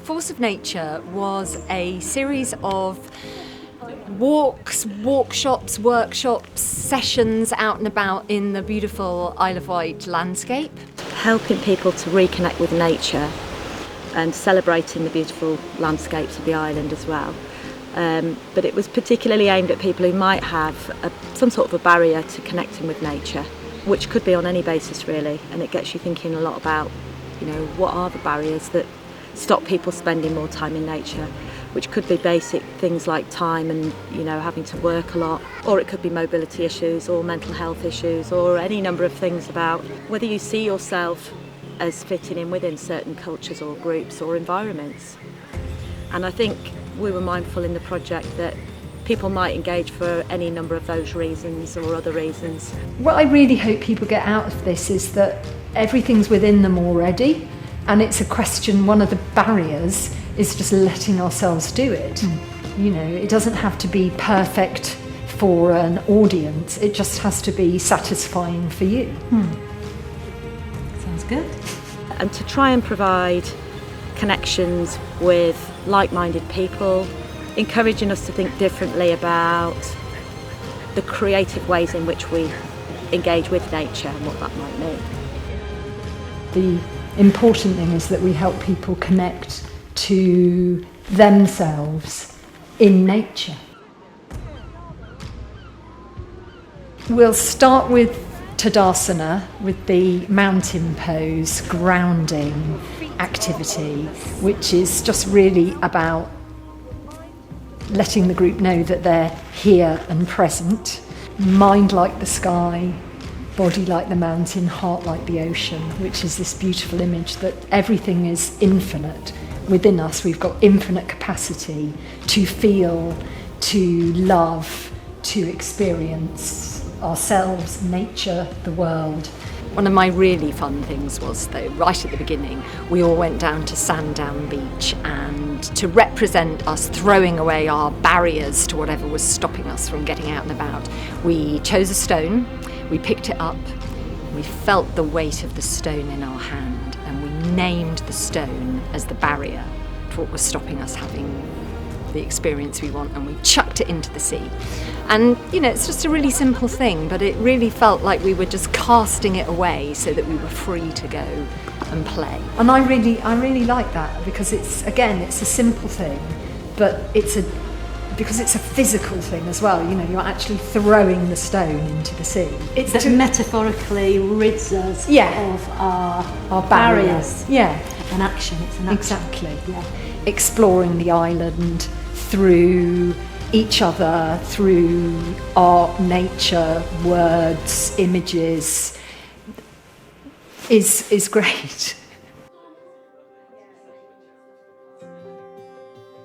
Force of Nature was a series of walks, workshops, sessions out and about in the beautiful Isle of Wight landscape. Helping people to reconnect with nature and celebrating the beautiful landscapes of the island as well. But it was particularly aimed at people who might have some sort of a barrier to connecting with nature, which could be on any basis really, and it gets you thinking a lot about, what are the barriers that stop people spending more time in nature, which could be basic things like time and, having to work a lot, or it could be mobility issues or mental health issues, or any number of things about whether you see yourself as fitting in within certain cultures or groups or environments. And I think we were mindful in the project that people might engage for any number of those reasons or other reasons. What I really hope people get out of this is that everything's within them already, and it's a question, one of the barriers is just letting ourselves do it. It doesn't have to be perfect for an audience, it just has to be satisfying for you. Sounds good. And to try and provide connections with like-minded people, encouraging us to think differently about the creative ways in which we engage with nature and what that might mean. The important thing is that we help people connect to themselves in nature. We'll start with Tadasana, with the mountain pose, grounding activity, which is just really about letting the group know that they're here and present. Mind like the sky, body like the mountain, heart like the ocean, which is this beautiful image that everything is infinite within us. We've got infinite capacity to feel, to love, to experience ourselves, nature, the world. One of my really fun things was, though, right at the beginning, we all went down to Sandown Beach, and to represent us throwing away our barriers to whatever was stopping us from getting out and about, we chose a stone, we picked it up, we felt the weight of the stone in our hand, and we named the stone as the barrier to what was stopping us having the experience we want, and we chucked it into the sea. And it's just a really simple thing, but it really felt like we were just casting it away so that we were free to go and play. And I really like that, because it's a simple thing, but because it's a physical thing as well. You're actually throwing the stone into the sea. It's that metaphorically rids us of our barriers. Yeah. An action, it's an action. Exactly, yeah. Exploring the island through each other, through art, nature, words, images, is great.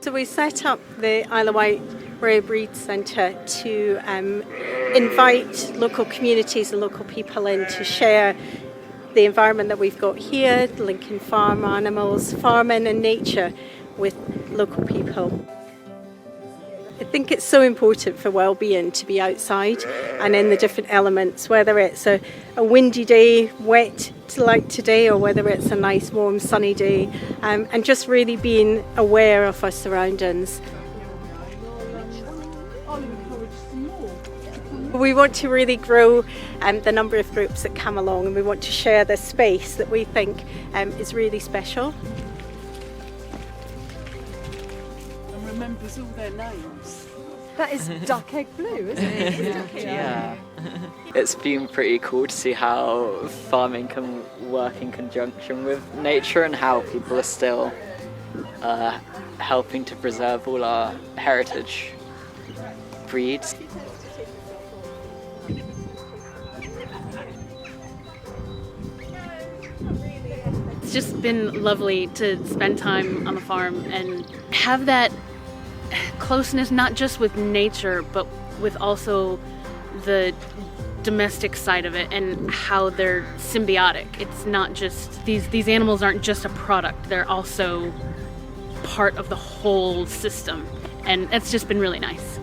So we set up the Isle of Wight Rare Breed Centre to invite local communities and local people in to share the environment that we've got here, linking farm animals, farming and nature with local people. I think it's so important for well-being to be outside and in the different elements, whether it's a windy day, wet like today, or whether it's a nice warm sunny day, and just really being aware of our surroundings. We want to really grow the number of groups that come along, and we want to share this space that we think is really special. And remembers all their names. That is duck egg blue, isn't it? Yeah. It's been pretty cool to see how farming can work in conjunction with nature, and how people are still helping to preserve all our heritage breeds. It's just been lovely to spend time on the farm and have that closeness, not just with nature, but with also the domestic side of it and how they're symbiotic. It's not just, these animals aren't just a product, they're also part of the whole system, and it's just been really nice.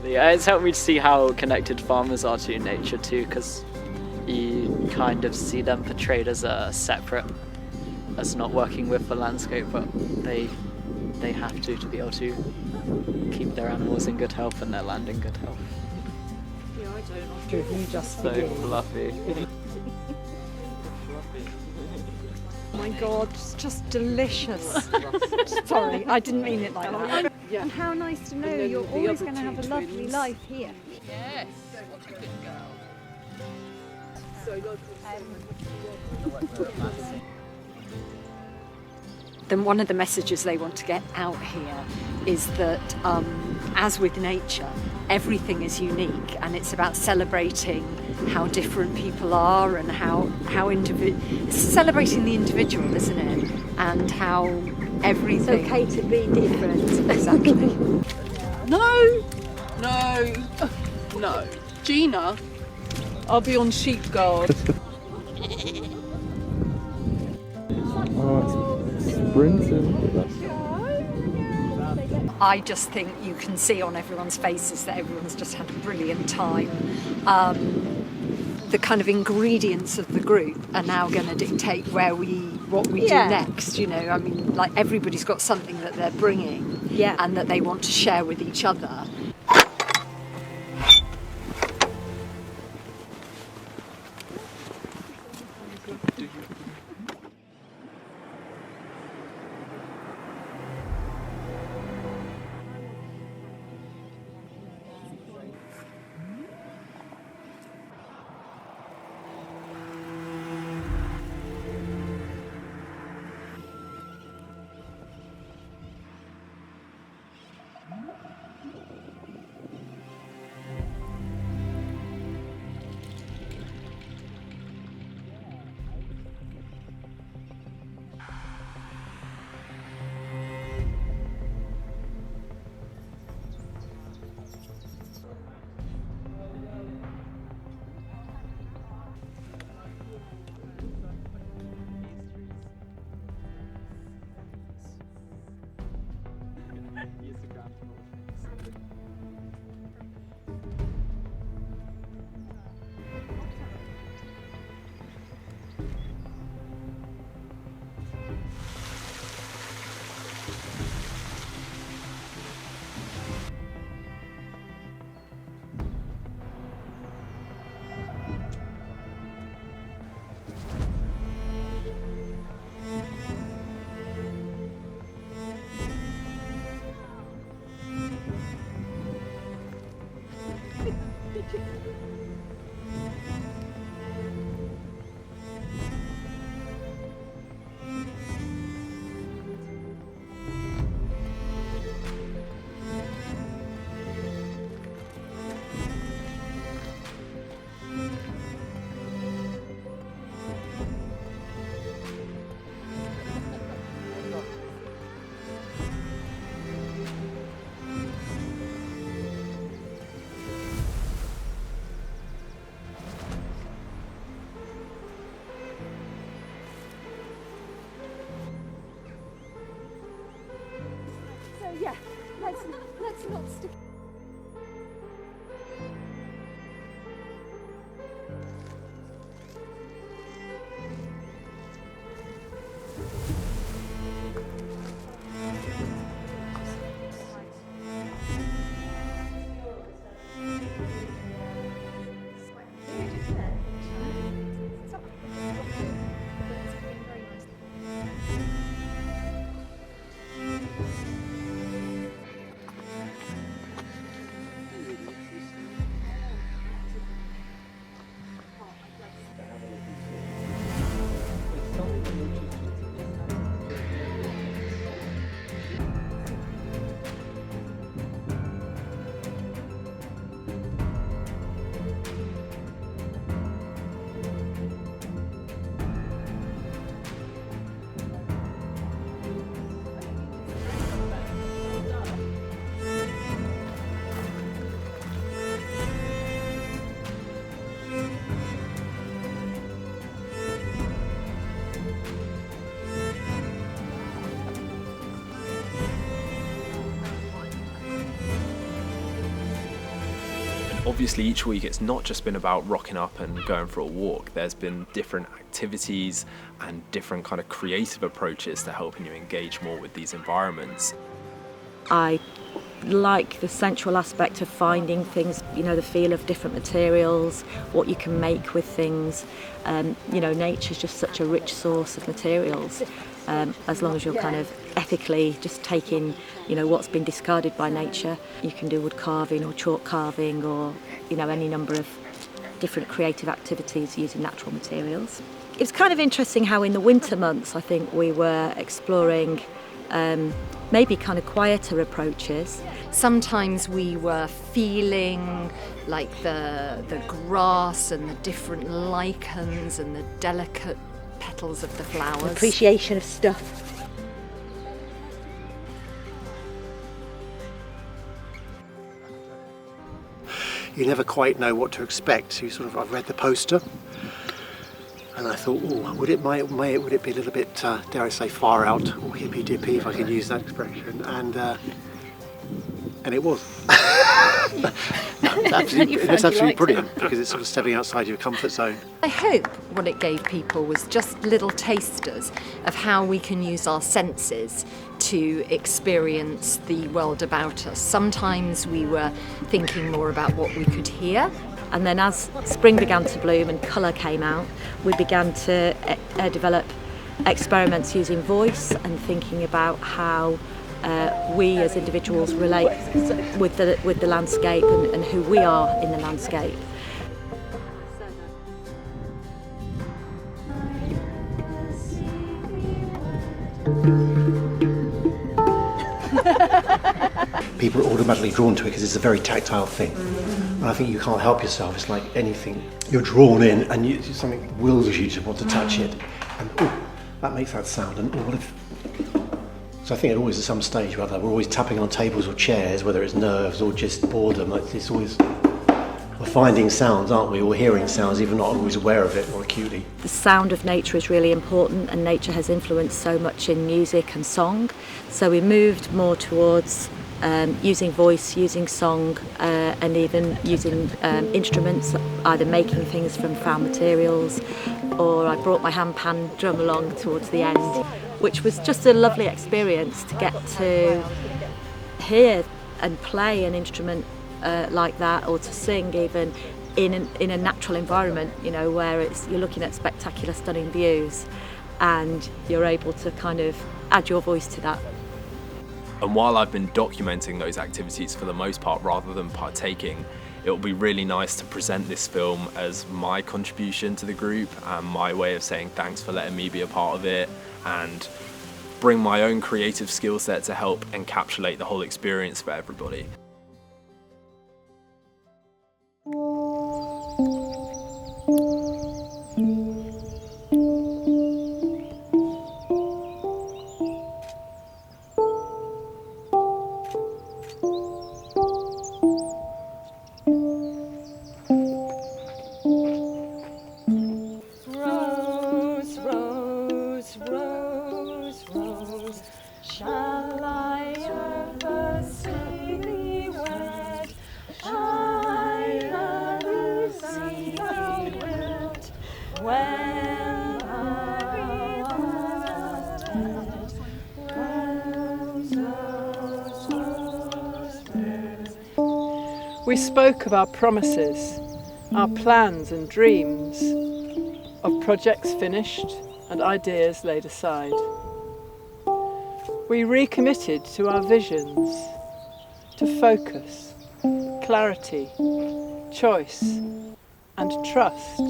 Yeah, it's helped me to see how connected farmers are to nature too, because you kind of see them portrayed as a separate, as not working with the landscape, but they have to be able to keep their animals in good health and their land in good health. You just So fluffy. Oh my God, it's just delicious. Sorry, I didn't mean it like that. And how nice to know you're always going to have a lovely life here. Yes, what a good girl. Then one of the messages they want to get out here is that, as with nature, everything is unique, and it's about celebrating how different people are and it's celebrating the individual, isn't it? And how everything. It's okay to be different. Exactly. No. Gina, I'll be on sheep guard. I just think you can see on everyone's faces that everyone's just had a brilliant time. The kind of ingredients of the group are now going to dictate what we do next. You know, I mean, like everybody's got something that they're bringing, and that they want to share with each other. Let's not stick. obviously each week it's not just been about rocking up and going for a walk. There's been different activities and different kind of creative approaches to helping you engage more with these environments. I like the sensual aspect of finding things, the feel of different materials, what you can make with things. Nature's just such a rich source of materials, as long as you're kind of ethically just taking, what's been discarded by nature. You can do wood carving or chalk carving or, any number of different creative activities using natural materials. It was kind of interesting how in the winter months I think we were exploring maybe kind of quieter approaches. Sometimes we were feeling like the grass and the different lichens and the delicate petals of the flowers. Appreciation of stuff. You never quite know what to expect. So I've read the poster, and I thought, would it be a little bit, dare I say, far out or hippy dippy, if I can use that expression, and it was. It's absolutely brilliant because it's sort of stepping outside your comfort zone. I hope what it gave people was just little tasters of how we can use our senses to experience the world about us. Sometimes we were thinking more about what we could hear. And then as spring began to bloom and colour came out, we began to develop experiments using voice and thinking about how we as individuals relate with the landscape and who we are in the landscape. People are automatically drawn to it because it's a very tactile thing. And I think you can't help yourself. It's like anything. You're drawn in and something wills you to want to touch it. And that makes that sound. And what if... So I think at some stage or other, we're always tapping on tables or chairs, whether it's nerves or just boredom. It's always... We're finding sounds, aren't we? Or hearing sounds, even not always aware of it more acutely. The sound of nature is really important, and nature has influenced so much in music and song. So we moved more towards using voice, using song, and even using instruments, either making things from found materials, or I brought my hand-pan drum along towards the end, which was just a lovely experience to get to hear and play an instrument like that, or to sing even in a natural environment, where you're looking at spectacular, stunning views, and you're able to kind of add your voice to that. And while I've been documenting those activities for the most part rather than partaking, it will be really nice to present this film as my contribution to the group and my way of saying thanks for letting me be a part of it, and bring my own creative skill set to help encapsulate the whole experience for everybody. We spoke of our promises, our plans and dreams, of projects finished and ideas laid aside. We recommitted to our visions, to focus, clarity, choice and trust,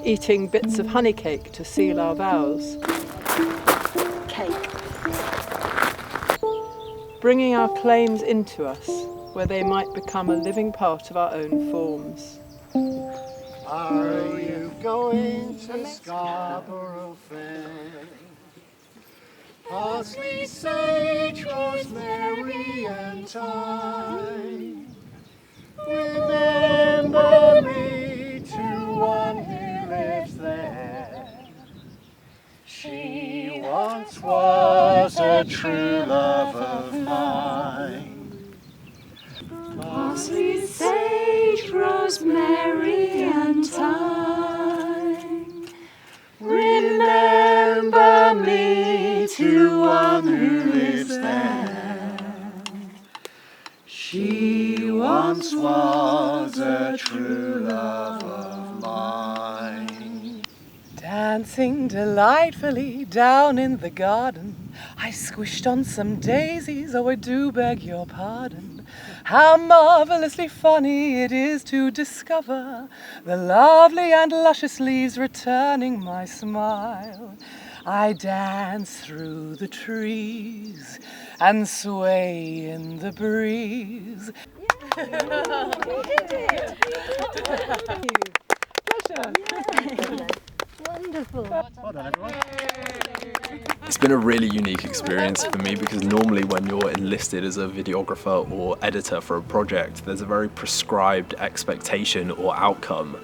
eating bits of honey cake to seal our vows. Cake. Bringing our claims into us, where they might become a living part of our own forms. Are you going to Scarborough Fair? Parsley, sage, rosemary and thyme. Remember me to one who lives there. She once was a true love of mine. Parsley, sage, rosemary and thyme. Remember me to one who lives there. She once was a true love of mine. Dancing delightfully down in the garden, I squished on some daisies, oh I do beg your pardon. How marvellously funny it is to discover the lovely and luscious leaves returning my smile. I dance through the trees and sway in the breeze. Pleasure. Wonderful. Well done, everyone. It's been a really unique experience for me because normally when you're enlisted as a videographer or editor for a project, there's a very prescribed expectation or outcome.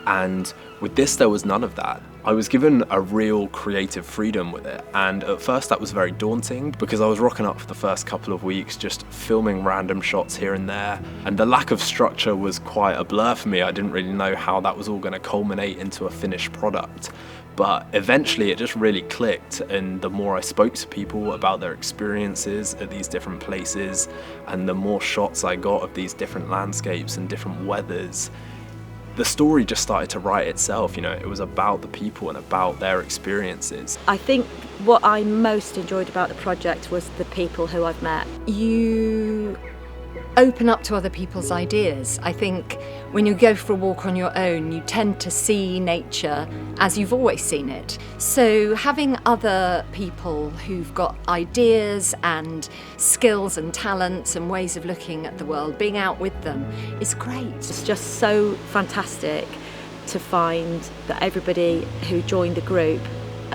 And with this, there was none of that. I was given a real creative freedom with it, and at first that was very daunting because I was rocking up for the first couple of weeks just filming random shots here and there, and the lack of structure was quite a blur for me. I didn't really know how that was all going to culminate into a finished product. But eventually it just really clicked, and the more I spoke to people about their experiences at these different places, and the more shots I got of these different landscapes and different weathers, the story just started to write itself. You know, it was about the people and about their experiences. I think what I most enjoyed about the project was the people who I've met. You open up to other people's ideas. I think when you go for a walk on your own, you tend to see nature as you've always seen it. So having other people who've got ideas and skills and talents and ways of looking at the world, being out with them is great. It's just so fantastic to find that everybody who joined the group,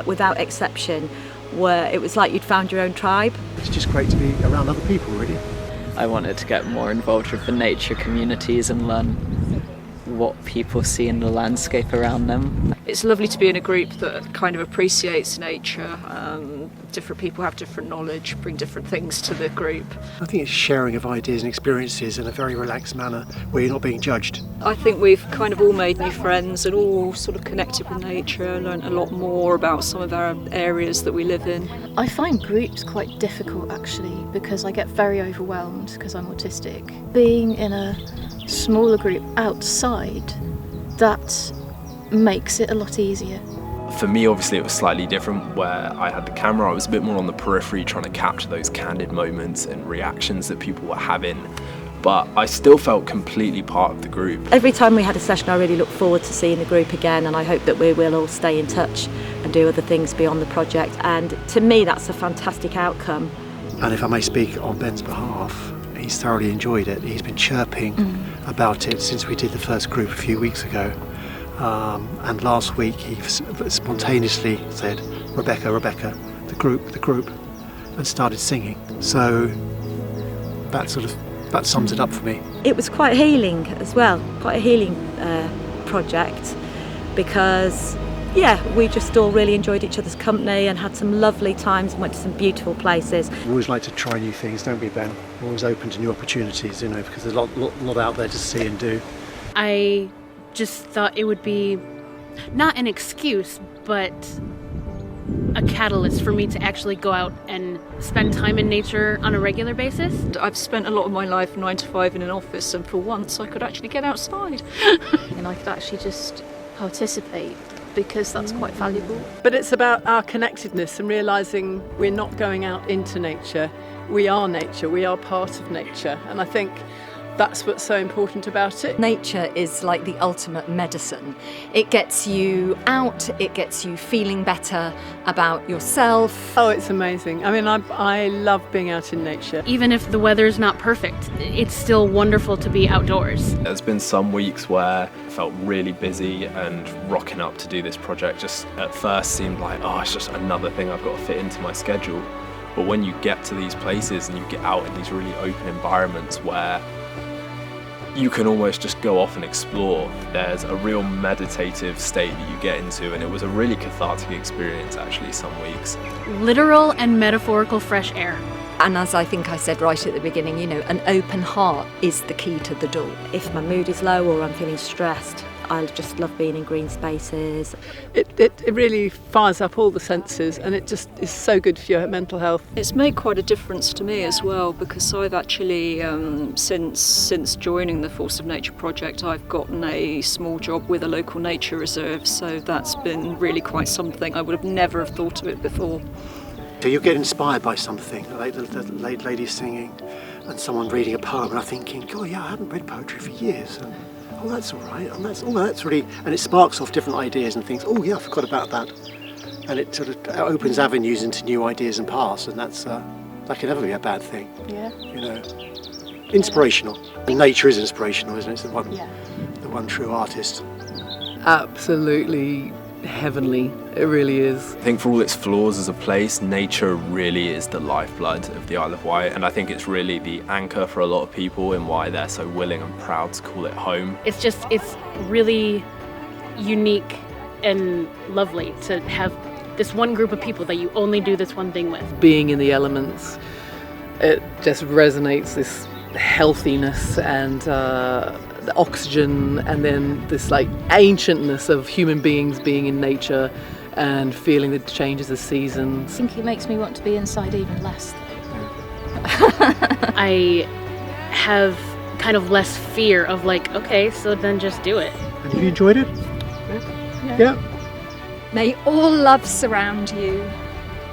without exception, it was like you'd found your own tribe. It's just great to be around other people, really. I wanted to get more involved with the nature communities and learn what people see in the landscape around them. It's lovely to be in a group that kind of appreciates nature. Different people have different knowledge, bring different things to the group. I think it's sharing of ideas and experiences in a very relaxed manner where you're not being judged. I think we've kind of all made new friends and all sort of connected with nature, learned a lot more about some of our areas that we live in. I find groups quite difficult actually because I get very overwhelmed because I'm autistic. Being in a smaller group outside, that makes it a lot easier. For me, obviously, it was slightly different where I had the camera. I was a bit more on the periphery trying to capture those candid moments and reactions that people were having. But I still felt completely part of the group. Every time we had a session, I really look forward to seeing the group again, and I hope that we will all stay in touch and do other things beyond the project. And to me, that's a fantastic outcome. And if I may speak on Ben's behalf, he's thoroughly enjoyed it. He's been chirping about it since we did the first group a few weeks ago. And last week he spontaneously said, Rebecca, the group, and started singing. So that sums it up for me. It was quite healing as well, quite a healing project, because we just all really enjoyed each other's company and had some lovely times and went to some beautiful places. We always like to try new things, don't we, Ben? We're always open to new opportunities, because there's a lot out there to see and do. I just thought it would be not an excuse, but a catalyst for me to actually go out and spend time in nature on a regular basis. I've spent a lot of my life 9 to 5 in an office, and for once I could actually get outside. And I could actually just participate because that's quite valuable. But it's about our connectedness and realising we're not going out into nature. We are nature, we are part of nature, and I think that's what's so important about it. Nature is like the ultimate medicine. It gets you out, it gets you feeling better about yourself. Oh, it's amazing. I mean, I love being out in nature. Even if the weather's not perfect, it's still wonderful to be outdoors. There's been some weeks where I felt really busy, and rocking up to do this project just at first seemed like, it's just another thing I've got to fit into my schedule. But when you get to these places and you get out in these really open environments where you can almost just go off and explore, there's a real meditative state that you get into, and it was a really cathartic experience actually some weeks. Literal and metaphorical fresh air. And as I think I said right at the beginning, you know, an open heart is the key to the door. If my mood is low or I'm feeling stressed, I just love being in green spaces. It really fires up all the senses, and it just is so good for your mental health. It's made quite a difference to me as well, because I've actually, since joining the Force of Nature project, I've gotten a small job with a local nature reserve, so that's been really quite something. I would have never have thought of it before. So you get inspired by something, like the lady singing and someone reading a poem, and I'm thinking, God, yeah, I haven't read poetry for years. And, oh, that's all right, and that's really, and it sparks off different ideas and things. Oh, yeah, I forgot about that, and it sort of opens avenues into new ideas and paths, and that can never be a bad thing. Yeah. You know, inspirational. And nature is inspirational, isn't it? It's the one true artist. Absolutely heavenly, it really is. I think for all its flaws as a place, nature really is the lifeblood of the Isle of Wight, and I think it's really the anchor for a lot of people in why they're so willing and proud to call it home. It's really unique and lovely to have this one group of people that you only do this one thing with. Being in the elements, it just resonates, this healthiness and the oxygen, and then this like ancientness of human beings being in nature and feeling the changes of seasons. I think it makes me want to be inside even less. I have kind of less fear of like, okay, so then just do it. And have you enjoyed it? Yeah. May all love surround you,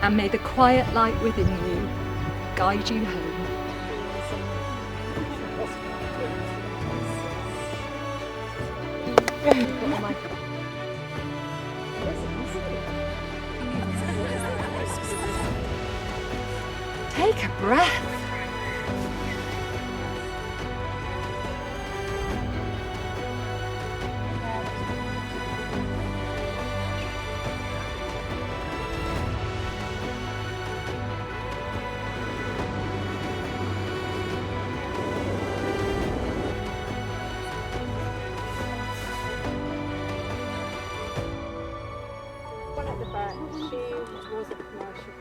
and may the quiet light within you guide you home. Take a breath. One at the back, she was a commercial.